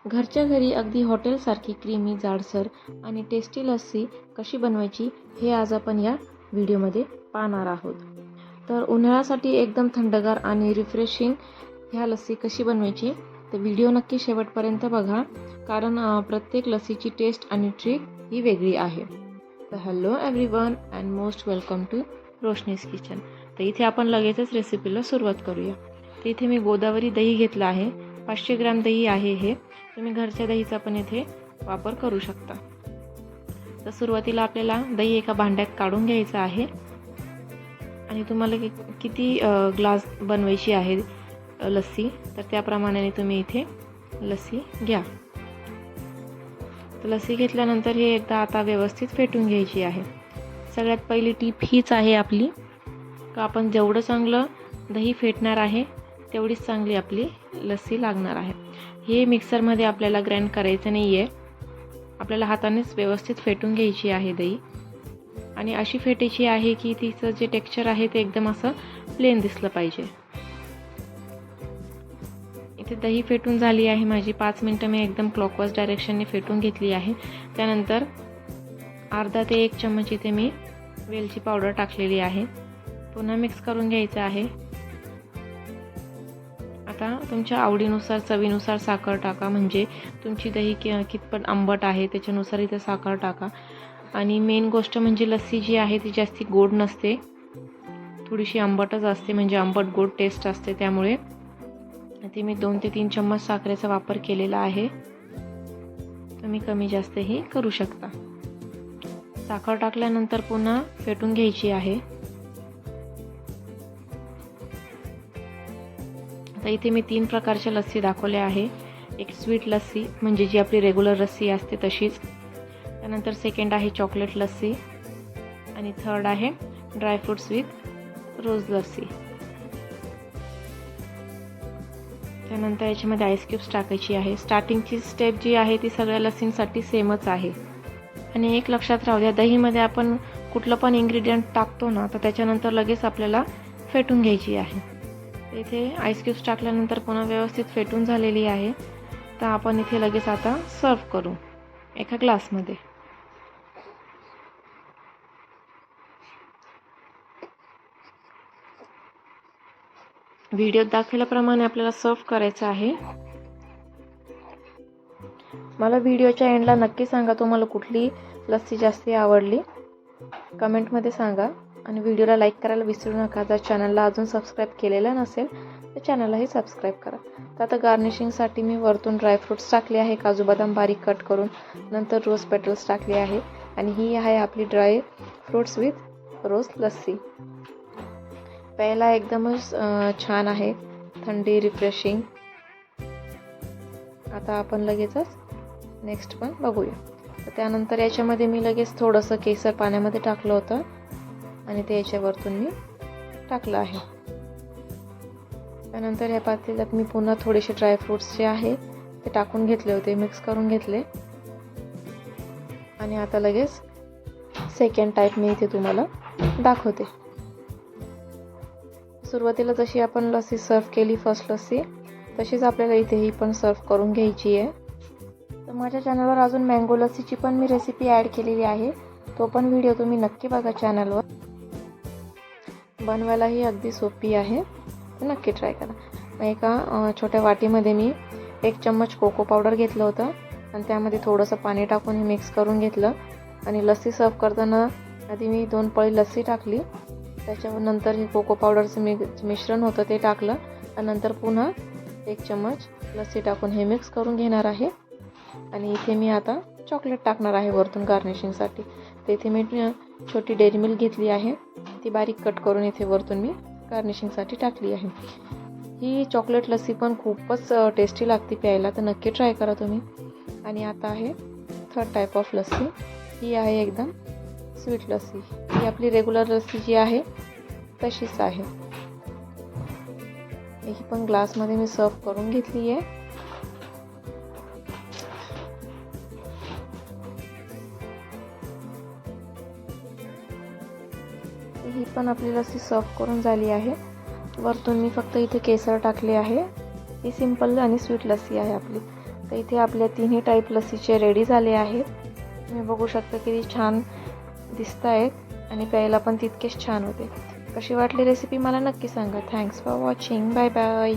घरच्या घरी अगदी हॉटेलसारखी क्रीमी, जाडसर आणि टेस्टी लस्सी कशी बनवायची हे आज आपण या व्हिडिओमध्ये पाहणार आहोत. तर उन्हाळ्यासाठी एकदम थंडगार आणि रिफ्रेशिंग ह्या लस्सी कशी बनवायची तर व्हिडिओ नक्की शेवटपर्यंत बघा, कारण प्रत्येक लस्सीची टेस्ट आणि ट्रिक ही वेगळी आहे. तर hello everyone and most welcome to Roshni's kitchen. तर इथे आपण लगेचच रेसिपीला सुरुवात करूया. तर इथे मी गोदावरी दही घेतलं आहे. 500 ग्रॅम दही आहे हे. तुम्ही घरच्या दहीचा पण इथे वापर करू शकता. तर सुरुवातीला आपल्याला दही एका भांड्यात काढून घ्यायचं आहे आणि तुम्हाला किती ग्लास बनवायची आहे लस्सी तर त्याप्रमाणे तुम्ही इथे लस्सी घ्या. तर लस्सी घेतल्यानंतर हे एकदा आता व्यवस्थित फेटून घ्यायची आहे. सगळ्यात पहिली टीप हीच आहे आपली का आपण जेवढं चांगलं दही फेटणार आहे तेवढीच चांगली आपली लस्सी लागणार आहे. हे मिक्सरमध्ये आपल्याला ग्राइंड करायचं नाही आहे, आपल्याला हातानेच व्यवस्थित फेटून घ्यायची आहे दही. आणि अशी फेटायची आहे की तिचं जे टेक्स्चर आहे ते एकदम असं प्लेन दिसलं पाहिजे. इथे दही फेटून झाली आहे माझी. 5 मिनटं मी एकदम क्लॉकवाईज डायरेक्शनने फेटून घेतली आहे. त्यानंतर अर्धा ते 1 चम्मच इथे मी वेलची पावडर टाकलेली आहे. पुन्हा मिक्स करून घ्यायचं आहे. आता तुमच्या आवडीनुसार, चवीनुसार साखर टाका, म्हणजे तुमची दही कितपत आंबट आहे त्याच्यानुसार इथे साखर टाका. आणि मेन गोष्ट म्हणजे लस्सी जी आहे ती जास्ती गोड नसते, थोडीशी आंबटच असते, म्हणजे आंबट गोड टेस्ट असते. त्यामुळे ती मी 2 ते 3 चम्मच साखरेचा वापर केलेला आहे. तुम्ही कमी जास्तही करू शकता. साखर टाकल्यानंतर पुन्हा फेटून घ्यायची आहे. तर इथे मी 3 प्रकारच्या लस्सी दाखवल्या आहे. एक स्वीट लस्सी म्हणजे जी आपली रेग्युलर लस्सी असते तशीच. त्यानंतर सेकंड आहे चॉकलेट लस्सी आणि थर्ड आहे ड्रायफ्रूट्स विथ रोज लस्सी. त्यानंतर याच्यामध्ये आईस क्यूब्स टाकायची आहे. स्टार्टिंगची स्टेप जी आहे ती सगळ्या लस्सींसाठी सेमच आहे. आणि एक लक्षात राहू द्या, दहीमध्ये आपण कुठलं पण इन्ग्रेडियंट टाकतो ना तर त्याच्यानंतर लगेच आपल्याला फेटून घ्यायची आहे. इथे आईस क्यूब्स टाकल्यानंतर पुन्हा व्यवस्थित फेटून झालेली आहे. तर आपण इथे लगेच आता सर्व करू एका ग्लासमध्ये. व्हिडिओत दाखवल्याप्रमाणे आपल्याला सर्व करायचं आहे. मला व्हिडिओच्या एंडला नक्की सांगा तुम्हाला कुठली लस्सी जास्त आवडली, कमेंटमध्ये सांगा. आणि व्हिडिओला लाईक करायला विसरू नका. जर चॅनलला अजून सबस्क्राईब केलेलं नसेल तर चॅनललाही सबस्क्राईब करा. तर आता गार्निशिंगसाठी मी वरतून ड्रायफ्रूट्स टाकले आहे, काजू बदाम बारीक कट करून. नंतर रोज पेटल्स टाकले आहे. आणि ही आहे आपली ड्राय फ्रूट्स विथ रोज लस्सी. प्यायला एकदमच छान आहे, थंडी, रिफ्रेशिंग. आता आपण लगेचच नेक्स्ट पण बघूया. तर त्यानंतर याच्यामध्ये मी लगेच थोडंसं केसर पाण्यामध्ये टाकलं होतं आणि ते याच्यावरतून मी टाकलं आहे. त्यानंतर ह्या पातेल्यात मी पुन्हा थोडेसे ड्रायफ्रूट्स जे आहे ते टाकून घेतले होते, मिक्स करून घेतले. आणि आता लगेच सेकंड टाईप मी इथे तुम्हाला दाखवते. सुरुवातीला जशी आपण लस्सी सर्व केली फर्स्ट लस्सी, तशीच आपल्याला इथे ही पण सर्व करून घ्यायची आहे. तर माझ्या चॅनलवर अजून मँगो लस्सीची पण मी रेसिपी ॲड केलेली आहे, तो पण व्हिडिओ तुम्ही नक्की बघा चॅनलवर. बनवायलाही अगदी सोपी आहे, तर नक्की ट्राय करा. मग एका छोट्या वाटीमध्ये मी 1 चम्मच कोको पावडर घेतलं होतं आणि त्यामध्ये थोडंसं पाणी टाकून हे मिक्स करून घेतलं. आणि लस्सी सर्व करताना आधी मी 2 पळी लस्सी टाकली, त्याच्यानंतर हे कोको पावडरचं मिश्रण होतं ते टाकलं आणि नंतर पुन्हा 1 चम्मच लस्सी टाकून हे मिक्स करून घेणार आहे. आणि इथे मी आता चॉकलेट टाकणार आहे वरतून गार्निशिंगसाठी. तर इथे मी छोटी डेअरी मिल्क घेतली आहे, ती बारीक कट करून इथे वरतून मी गार्निशिंगसाठी टाकली आहे. ही चॉकलेट लस्सी पण खूपच टेस्टी लागते प्यायला, तर नक्की ट्राय करा तुम्ही. आणि आता आहे थर्ड टाईप ऑफ लस्सी. ही आहे एकदम स्वीट लस्सी. ही आपली रेग्युलर लस्सी जी आहे तशीच आहे. ही पण ग्लासमध्ये मी सर्व करून घेतली आहे. ही पण आपली लस्सी सर्व करून झाली आहे. वरतून मी फक्त इथे केसर टाकले आहे. ही सिंपल आणि स्वीट लस्सी आहे आपली. तर इथे आपल्या तिन्ही टाईप लस्सीचे रेडी झाले आहेत. तुम्ही बघू शकता किती छान दिसत आहेत आणि प्यायला पण तितकेच छान होते. कशी वाटली रेसिपी मला नक्की सांगा. Thanks for watching. Bye bye.